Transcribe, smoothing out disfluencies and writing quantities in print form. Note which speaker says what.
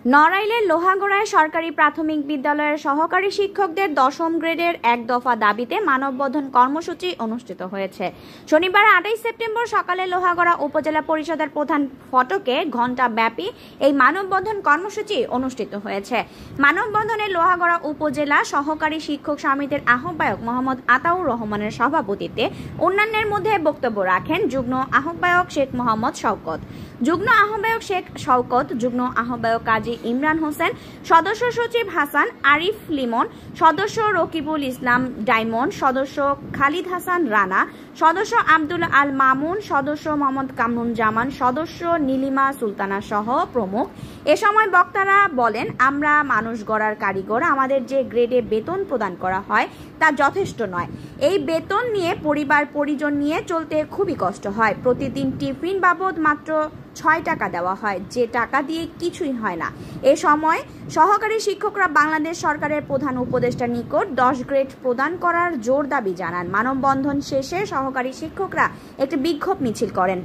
Speaker 1: নড়াইলের লোহাগড়ায় সরকারি প্রাথমিক বিদ্যালয়ের সহকারী শিক্ষকদের 10ম গ্রেডের এক দফা দাবিতে মানববন্ধন কর্মসূচি অনুষ্ঠিত হয়েছে। শনিবার 28 সেপ্টেম্বর সকালে লোহাগড়া উপজেলা পরিষদের প্রধান ফটকে ঘণ্টাব্যাপী এই মানববন্ধন কর্মসূচি অনুষ্ঠিত হয়েছে। মানববন্ধনে লোহাগড়া উপজেলা সহকারী শিক্ষক সমিতির আহ্বায়ক মোহাম্মদ আতাউর রহমানের সভাপতিত্বে অন্যান্যের মধ্যে বক্তব্য রাখেন যুগ্ম আহ্বায়ক শেখ মোহাম্মদ শওকত, যুগ্ম আহ্বায়ক শেখ শওকত, যুগ্ম আহ্বায়ক কাজী ইমরান হোসেন, সদস্য সচিব হাসান আরিফ লিমন, সদস্য রকিবুল ইসলাম ডায়মন্ড, সদস্য খালিদ হাসান রানা, সদস্য আব্দুল আল মামুন, সদস্য মোহাম্মদ কামরুজ্জামান, সদস্য নীলিমা সুলতানা সহ প্রমুখ। এ সময় বক্তারা বলেন, আমরা মানুষ গড়ার কারিগর, আমাদের যে গ্রেডে বেতন প্রদান করা হয় তা যথেষ্ট নয়। এই বেতন নিয়ে পরিবার পরিজন নিয়ে চলতে খুবই কষ্ট হয়। প্রতিদিন টিফিন বাবদ মাত্র 6 টাকা দেওয়া হয়, যে টাকা দিয়ে কিছুই হয় না। এ সময় সহকারী শিক্ষকরা বাংলাদেশ সরকারের প্রধান উপদেষ্টার নিকট 10 গ্রেড প্রদান করার জোর দাবি জানান। মানববন্ধন শেষে সহকারী শিক্ষকরা একটি বিক্ষোভ মিছিল করেন।